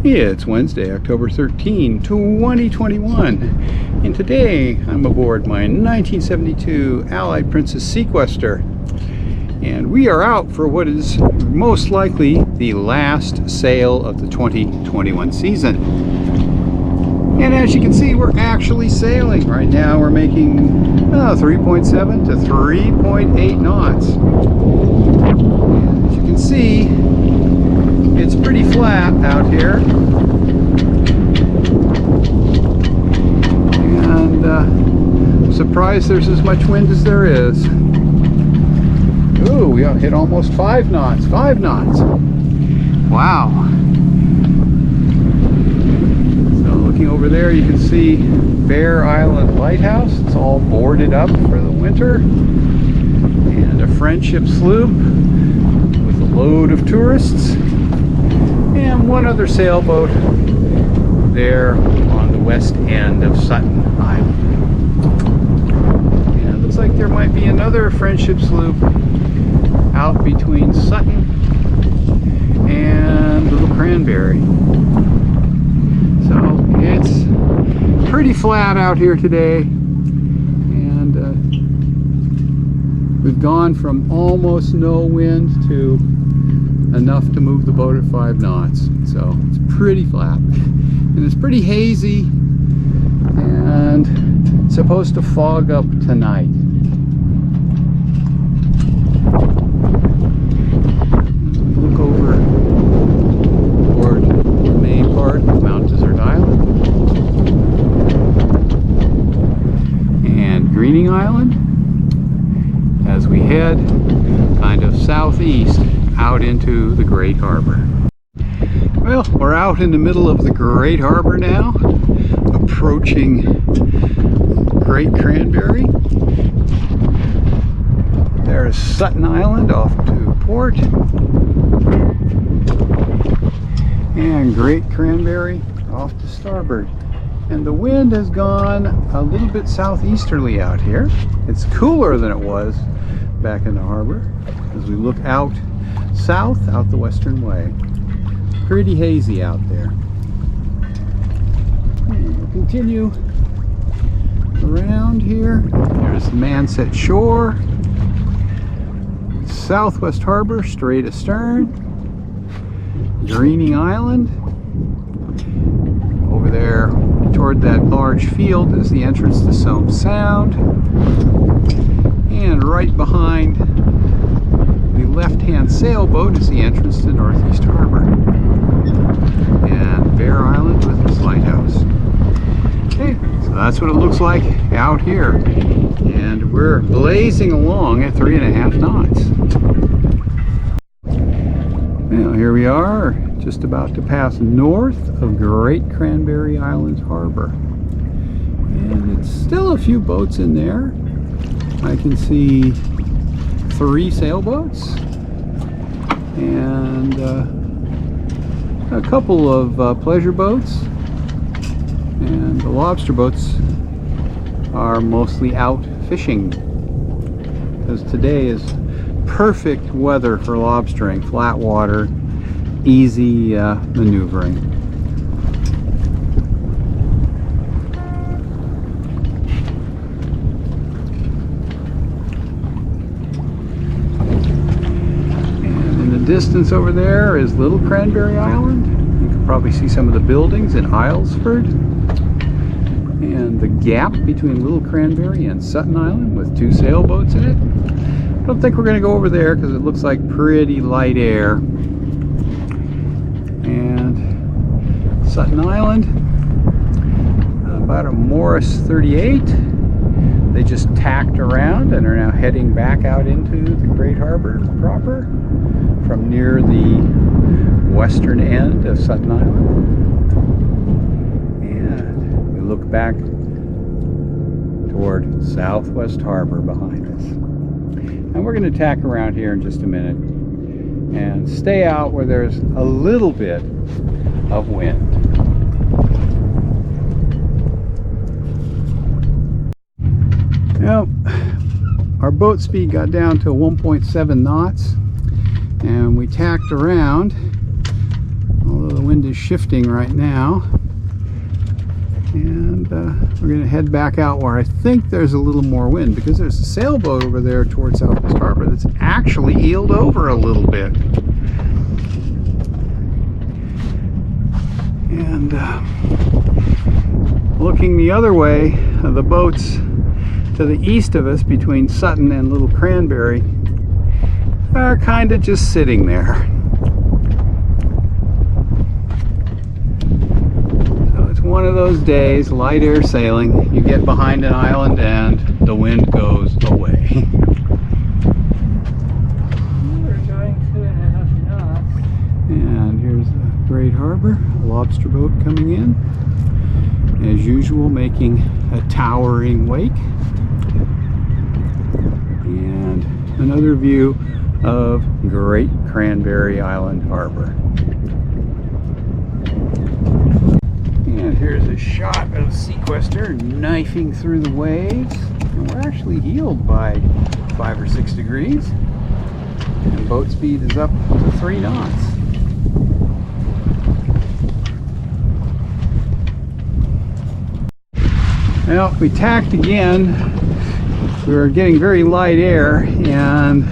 It's Wednesday, October 13, 2021, and today I'm aboard my 1972 Allied Princess Seaquester, and we are out for what is most likely the last sail of the 2021 season. And as you can see, we're actually sailing. Right now we're making 3.7 to 3.8 knots. And as you can see, it's pretty flat out here, and I'm surprised there's as much wind as there is. Ooh, we hit almost 5 knots. 5 knots. Wow. So looking over there, you can see Bear Island Lighthouse. It's all boarded up for the winter, and a friendship sloop with a load of tourists. And one other sailboat there on the west end of Sutton Island. And it looks like there might be another friendship sloop out between Sutton and Little Cranberry. So it's pretty flat out here today. And we've gone from almost no wind to enough to move the boat at 5 knots. So it's pretty flat, and it's pretty hazy, and it's supposed to fog up tonight. Look over toward the main part of Mount Desert Island and Greening Island as we head kind of southeast out into the Great Harbor. Well, we're out in the middle of the Great Harbor now, approaching Great Cranberry. There's Sutton Island off to port, and Great Cranberry off to starboard. And the wind has gone a little bit southeasterly out here. It's cooler than it was back in the harbor as we look out south, out the western way. Pretty hazy out there. And we'll continue around here. There's the Manset Shore, Southwest Harbor, straight astern, Greening Island. Over there toward that large field is the entrance to Somes Sound, and right behind the left-hand sailboat is the entrance to Northeast Harbor, and Bear Island with its lighthouse. Okay, so that's what it looks like out here, and we're blazing along at 3.5 knots. Now here we are, just about to pass north of Great Cranberry Island Harbor, and it's still a few boats in there. I can see 3 sailboats and a couple of pleasure boats, and the lobster boats are mostly out fishing because today is perfect weather for lobstering. Flat water, easy maneuvering. Distance over there is Little Cranberry Island. You can probably see some of the buildings in Islesford, and the gap between Little Cranberry and Sutton Island with 2 sailboats in it. I don't think we're going to go over there because it looks like pretty light air. And Sutton Island, about a Morris 38. They just tacked around and are now heading back out into the Great Harbor proper from near the western end of Sutton Island. And we look back toward Southwest Harbor behind us. And we're going to tack around here in just a minute and stay out where there's a little bit of wind. Now, our boat speed got down to 1.7 knots, and we tacked around. Although the wind is shifting right now. And we're going to head back out where I think there's a little more wind, because there's a sailboat over there towards Southwest Harbor that's actually heeled over a little bit. And looking the other way, the boats to the east of us between Sutton and Little Cranberry are kind of just sitting there. So it's one of those days, light air sailing. You get behind an island and the wind goes away. We're going 2.5 knots. And here's the Great Harbor, a lobster boat coming in. As usual, making a towering wake. And another view of Great Cranberry Island Harbor. And here's a shot of Sequester knifing through the waves. And we're actually heeled by 5 or 6 degrees. And boat speed is up to 3 knots. Well, we tacked again. We were getting very light air, and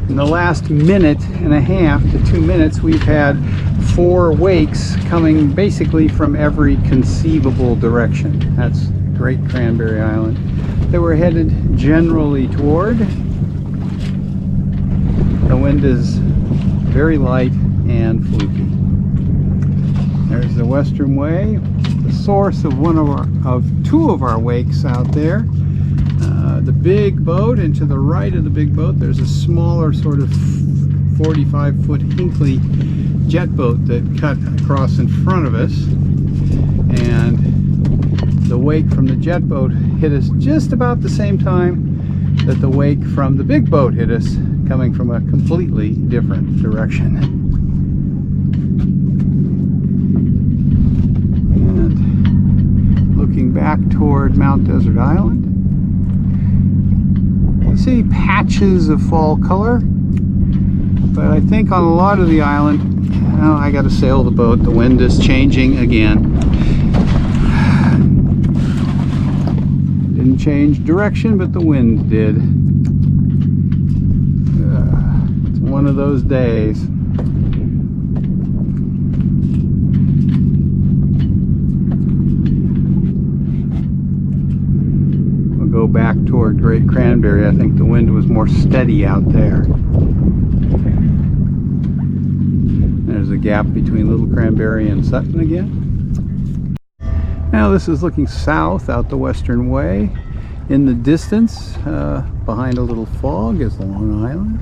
in the last minute and a half to 2 minutes, we've had 4 wakes coming basically from every conceivable direction. That's Great Cranberry Island. They were headed generally toward. The wind is very light and fluky. There's the Western Way, the source of two of our wakes out there. The big boat, and to the right of the big boat there's a smaller sort of 45-foot Hinckley jet boat that cut across in front of us, and the wake from the jet boat hit us just about the same time that the wake from the big boat hit us, coming from a completely different direction. And looking back toward Mount Desert Island, you see patches of fall color, but I think on a lot of the island, oh, I got to sail the boat. The wind is changing again. Didn't change direction, but the wind did. It's one of those days. Go back toward Great Cranberry. I think the wind was more steady out there. There's a gap between Little Cranberry and Sutton again. Now this is looking south out the Western Way. In the distance, behind a little fog, is the Long Island.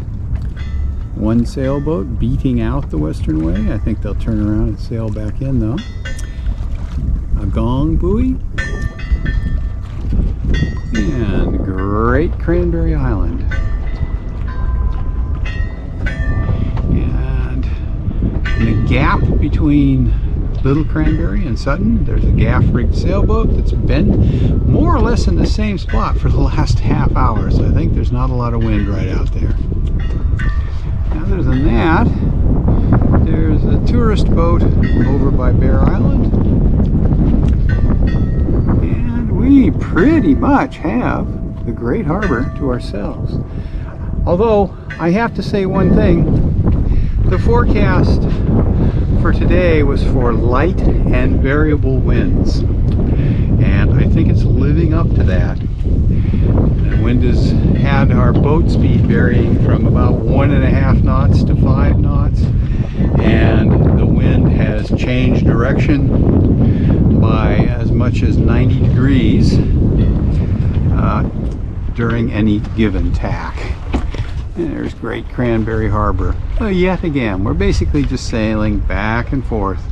One sailboat beating out the Western Way. I think they'll turn around and sail back in though. A gong buoy. And Great Cranberry Island. And in the gap between Little Cranberry and Sutton, there's a gaff-rigged sailboat that's been more or less in the same spot for the last half hour, so I think there's not a lot of wind right out there. Other than that, there's a tourist boat over by Bear Island. We pretty much have the Great Harbor to ourselves. Although, I have to say one thing. The forecast for today was for light and variable winds. And I think it's living up to that. The wind has had our boat speed varying from about 1.5 knots to 5 knots. And the wind has changed direction by as much as 90 degrees during any given tack. And there's Great Cranberry Harbor. Yet again, we're basically just sailing back and forth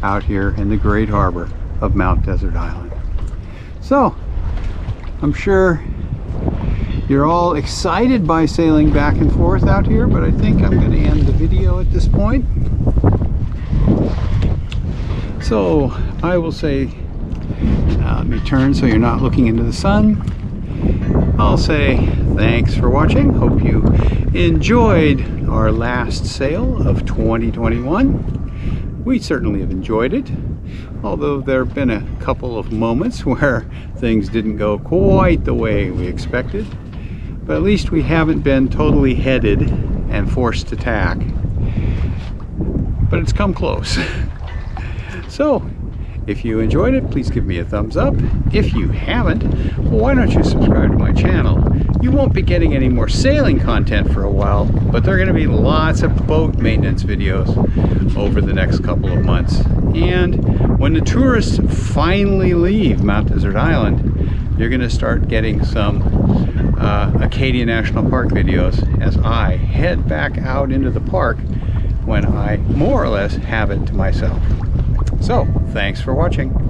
out here in the Great Harbor of Mount Desert Island. So, I'm sure you're all excited by sailing back and forth out here, but I think I'm going to end the video at this point. So I will say, let me turn so you're not looking into the sun. I'll say thanks for watching. Hope you enjoyed our last sail of 2021. We certainly have enjoyed it, although there have been a couple of moments where things didn't go quite the way we expected. But at least we haven't been totally headed and forced to tack. But it's come close. So, if you enjoyed it, please give me a thumbs up. If you haven't, well, why don't you subscribe to my channel? You won't be getting any more sailing content for a while, but there are going to be lots of boat maintenance videos over the next couple of months. And when the tourists finally leave Mount Desert Island, you're going to start getting some Acadia National Park videos as I head back out into the park when I more or less have it to myself. So, thanks for watching.